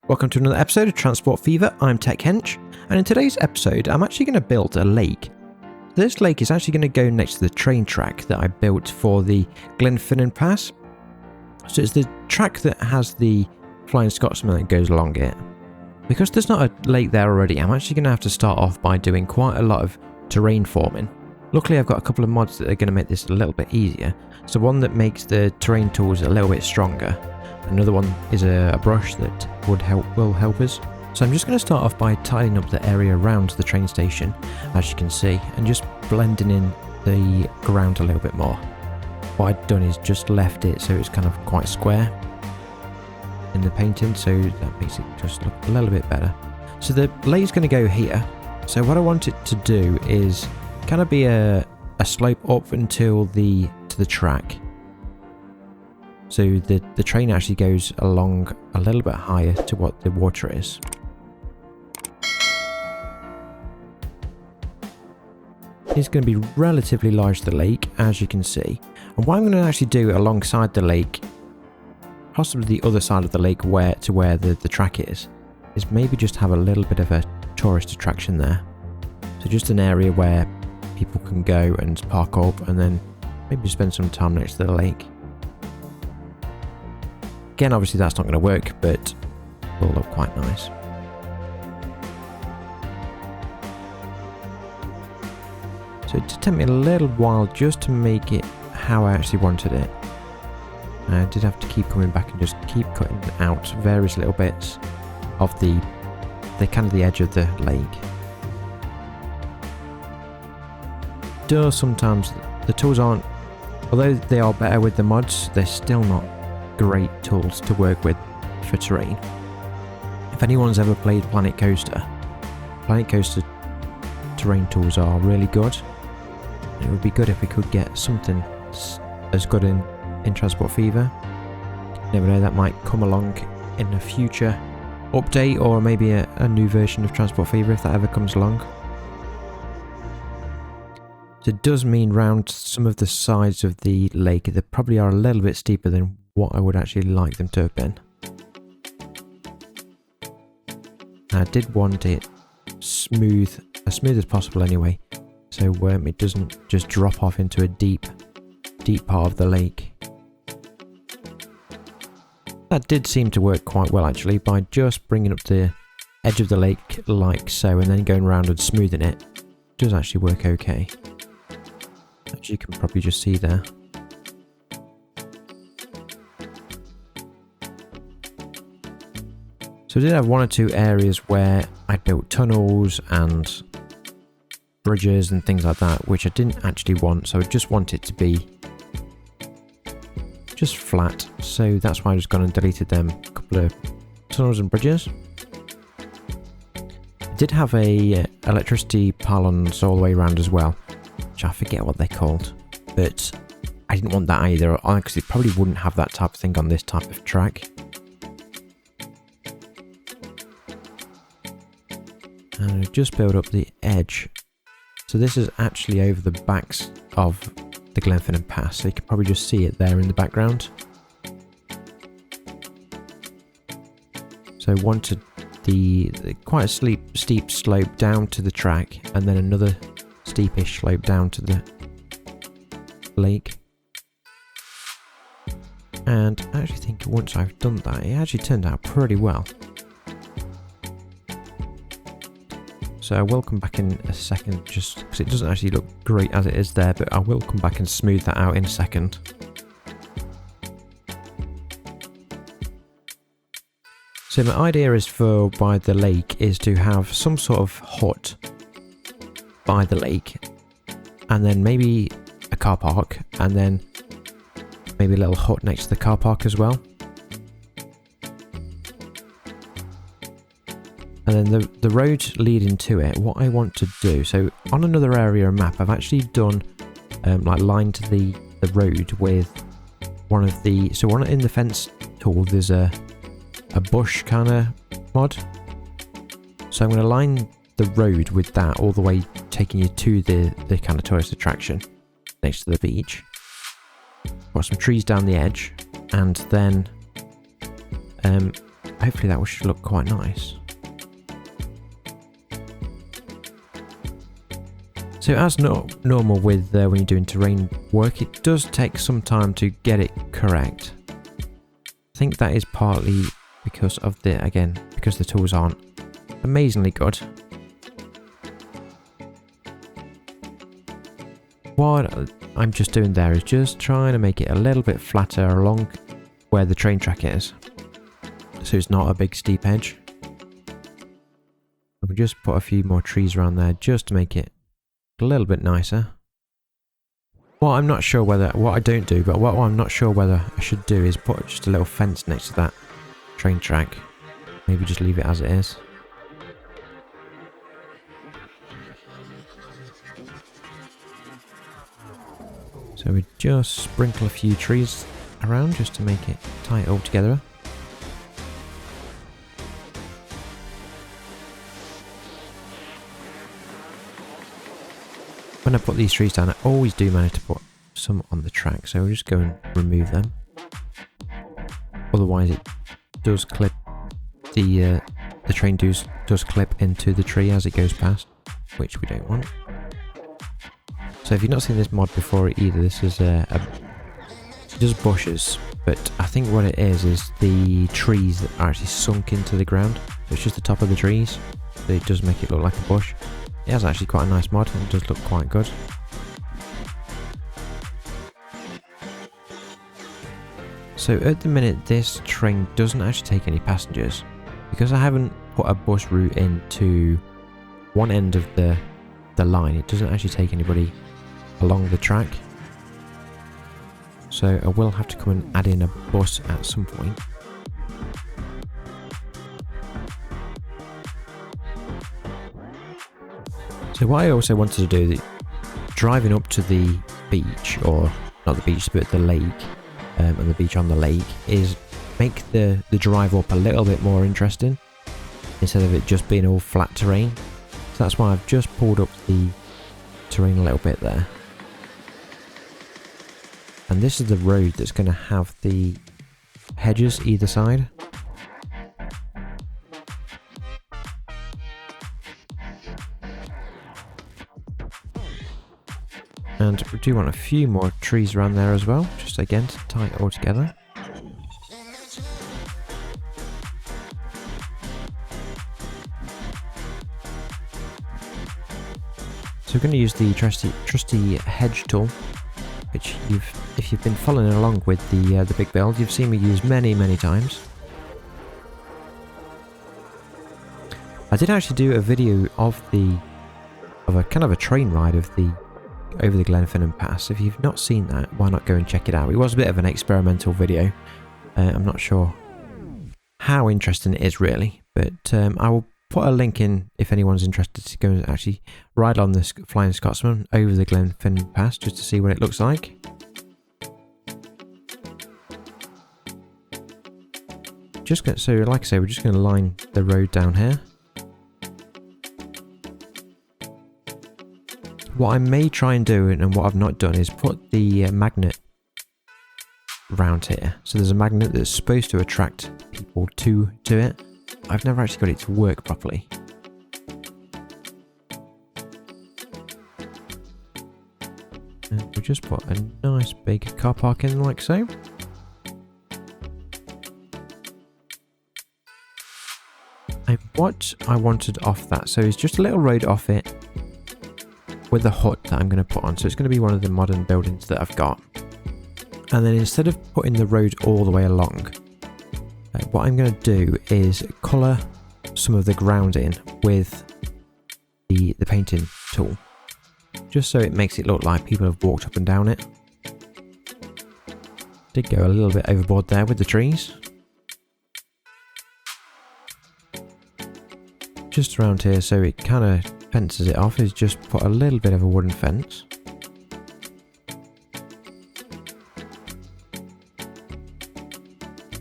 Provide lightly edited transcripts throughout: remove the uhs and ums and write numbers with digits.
Welcome to another episode of Transport Fever. I'm Tech Hench, and in today's episode I'm actually going to build a lake. This lake is actually going to go next to the train track that I built for the Glenfinnan Pass. So it's the track that has the Flying Scotsman that goes along it. Because there's not a lake there already, I'm actually going to have to start off by doing quite a lot of terrain forming. Luckily I've got a couple of mods that are going to make this a little bit easier. So one that makes the terrain tools a little bit stronger. Another one is a brush that will help us. So I'm just going to start off by tidying up the area around the train station, as you can see, and just blending in the ground a little bit more. What I've done is just left it so it's kind of quite square in the painting, so that makes it just look a little bit better. So the lake's going to go here. So what I want it to do is kind of be a slope up until to the track. So the train actually goes along a little bit higher to what the water is. It's going to be relatively large, the lake, as you can see. And what I'm going to actually do alongside the lake, possibly the other side of the lake where the track is maybe just have a little bit of a tourist attraction there. So just an area where people can go and park up and then maybe spend some time next to the lake. Again, obviously that's not going to work, but it will look quite nice. So it did take me a little while just to make it how I actually wanted it. I did have to keep coming back and just keep cutting out various little bits of the kind of the edge of the lake. Does sometimes the tools aren't, although they are better with the mods, they're still not great tools to work with for terrain. If anyone's ever played Planet Coaster terrain tools are really good. It would be good if we could get something as good in Transport Fever. Never know, that might come along in a future update, or maybe a new version of Transport Fever if that ever comes along. So it does mean round some of the sides of the lake they probably are a little bit steeper than what I would actually like them to have been. I did want it as smooth as possible anyway, so it doesn't just drop off into a deep part of the lake. That did seem to work quite well actually, by just bringing up the edge of the lake like so and then going around and smoothing it. It does actually work okay, as you can probably just see there. So I did have one or two areas where I built tunnels and bridges and things like that, which I didn't actually want, so I just want it to be just flat. So that's why I just gone and deleted them, a couple of tunnels and bridges. I did have electricity pylons all the way around as well, which I forget what they're called, but I didn't want that either, because it probably wouldn't have that type of thing on this type of track. And I've just built up the edge. So this is actually over the backs of the Glenfinnan Pass, so you can probably just see it there in the background. So I wanted the quite a steep slope down to the track, and then another steepish slope down to the lake. And I actually think once I've done that, it actually turned out pretty well. So I will come back in a second, just because it doesn't actually look great as it is there, but I will come back and smooth that out in a second. So my idea is by the lake is to have some sort of hut by the lake, and then maybe a car park, and then maybe a little hut next to the car park as well. And then the road leading to it, what I want to do, so on another area map, I've actually done lined the road with one in the fence tool, there's a bush kind of mod. So I'm going to line the road with that all the way, taking you to the kind of tourist attraction next to the beach. Got some trees down the edge, and then hopefully that should look quite nice. So as normal with when you're doing terrain work, it does take some time to get it correct. I think that is partly because of because the tools aren't amazingly good. What I'm just doing there is just trying to make it a little bit flatter along where the train track is, so it's not a big steep edge. We'll just put a few more trees around there just to make it a little bit nicer. What I'm not sure whether, what I don't do, but what I'm not sure whether I should do is put just a little fence next to that train track. Maybe just leave it as it is. So we just sprinkle a few trees around just to make it tie it all together. When I put these trees down, I always do manage to put some on the track, so we'll just go and remove them. Otherwise it does clip, the train does clip into the tree as it goes past, which we don't want. So if you've not seen this mod before either, this is just bushes, but I think what it is the trees that are actually sunk into the ground. So it's just the top of the trees, so it does make it look like a bush. It has actually quite a nice mod, and it does look quite good. So at the minute this train doesn't actually take any passengers, because I haven't put a bus route into one end of the line. It doesn't actually take anybody along the track, so I will have to come and add in a bus at some point. So what I also wanted to do, driving up to the beach, or not the beach but the lake, and the beach on the lake, is make the drive up a little bit more interesting instead of it just being all flat terrain. So that's why I've just pulled up the terrain a little bit there. And this is the road that's going to have the hedges either side. And we do want a few more trees around there as well, just again to tie it all together. So we're going to use the trusty hedge tool, which if you've been following along with the big build, you've seen me use many times. I did actually do a video of a kind of a train ride of over the Glenfinnan Pass. If you've not seen that, why not go and check it out? It was a bit of an experimental video. I'm not sure how interesting it is really, but I will put a link in if anyone's interested to go and actually ride on this Flying Scotsman over the Glenfinnan Pass just to see what it looks like. So like I say, we're just going to line the road down here. What I may try and do, and what I've not done, is put the magnet round here. So there's a magnet that's supposed to attract people to it. I've never actually got it to work properly. And we'll just put a nice big car park in like so. And what I wanted off that, so it's just a little road off it with a hut that I'm going to put on. So it's going to be one of the modern buildings that I've got. And then instead of putting the road all the way along, what I'm going to do is colour some of the ground in with the painting tool, just so it makes it look like people have walked up and down it. Did go a little bit overboard there with the trees. Just around here, so it kind of fences it off, is just put a little bit of a wooden fence.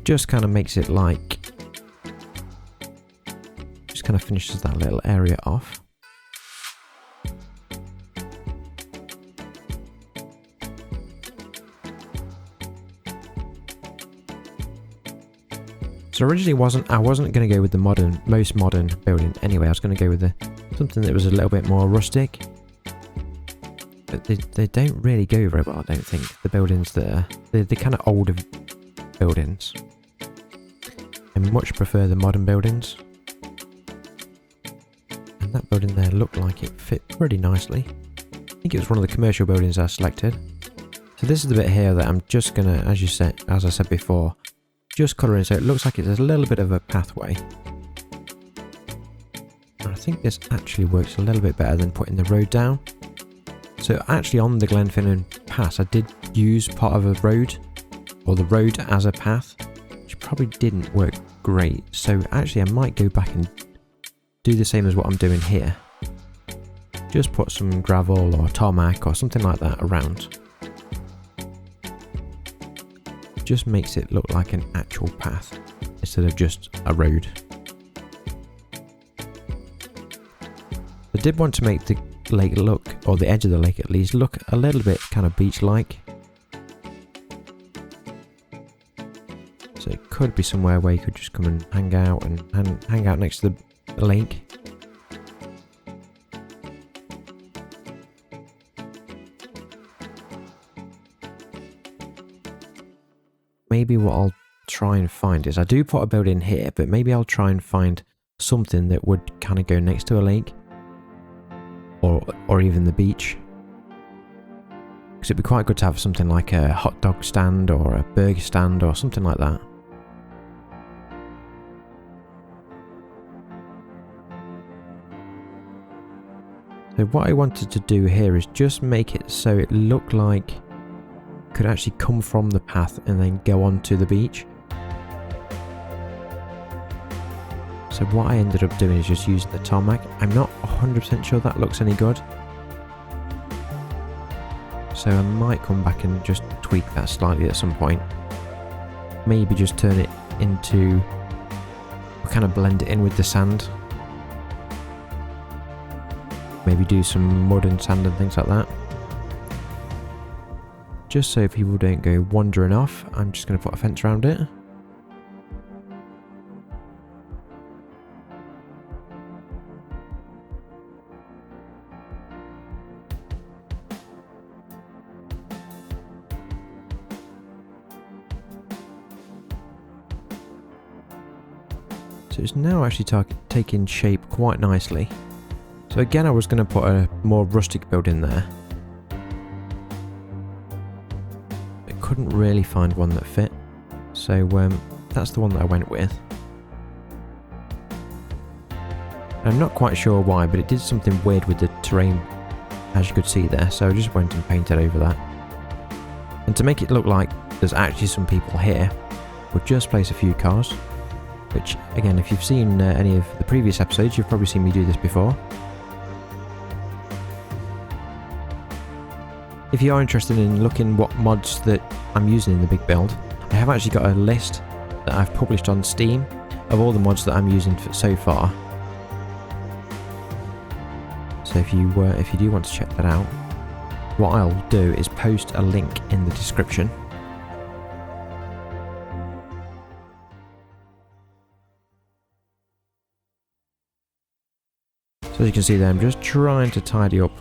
Just kind of makes it like, just kind of finishes that little area off. So originally I wasn't going to go with the most modern building anyway. I was going to go with something that was a little bit more rustic. But they don't really go very well, I don't think. The buildings that are the kind of older buildings. I much prefer the modern buildings. And that building there looked like it fit pretty nicely. I think it was one of the commercial buildings I selected. So this is the bit here that I'm just gonna, as I said before, just colour in so it looks like it's a little bit of a pathway. And I think this actually works a little bit better than putting the road down. So actually on the Glenfinnan Pass I did use part of a road, or the road as a path, which probably didn't work great. So actually I might go back and do the same as what I'm doing here. Just put some gravel or tarmac or something like that around. Just makes it look like an actual path instead of just a road. I did want to make the lake look, or the edge of the lake at least, look a little bit kind of beach-like. So it could be somewhere where you could just come and hang out and hang out next to the lake. Maybe what I'll try and find is, I do put a building here, but maybe I'll try and find something that would kind of go next to a lake. Or even the beach. Because it'd be quite good to have something like a hot dog stand or a burger stand or something like that. So what I wanted to do here is just make it so it looked like it could actually come from the path and then go on to the beach. So what I ended up doing is just using the tarmac. I'm not 100% sure that looks any good. So I might come back and just tweak that slightly at some point. Maybe just turn it into, kind of blend it in with the sand. Maybe do some mud and sand and things like that. Just so people don't go wandering off, I'm just going to put a fence around it. So it's now actually taking shape quite nicely. So again, I was going to put a more rustic building there. I couldn't really find one that fit. So that's the one that I went with. I'm not quite sure why, but it did something weird with the terrain, as you could see there. So I just went and painted over that. And to make it look like there's actually some people here, we'll just place a few cars. Which, again, if you've seen any of the previous episodes, you've probably seen me do this before. If you are interested in looking what mods that I'm using in the big build, I have actually got a list that I've published on Steam of all the mods that I'm using so far. So if you do want to check that out, what I'll do is post a link in the description. So as you can see there, I'm just trying to tidy up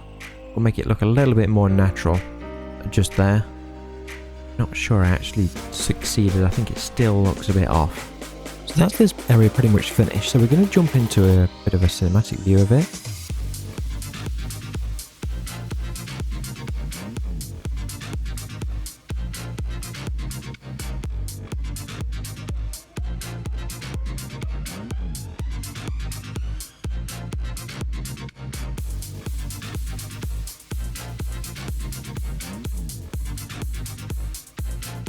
or make it look a little bit more natural just there. Not sure I actually succeeded. I think it still looks a bit off. So that's this area pretty much finished. So we're going to jump into a bit of a cinematic view of it.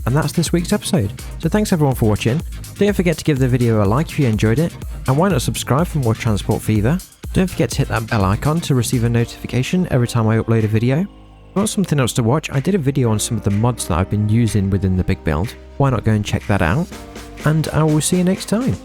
And that's this week's episode. So thanks everyone for watching. Don't forget to give the video a like if you enjoyed it. And why not subscribe for more Transport Fever? Don't forget to hit that bell icon to receive a notification every time I upload a video. If you want something else to watch, I did a video on some of the mods that I've been using within the big build. Why not go and check that out? And I will see you next time.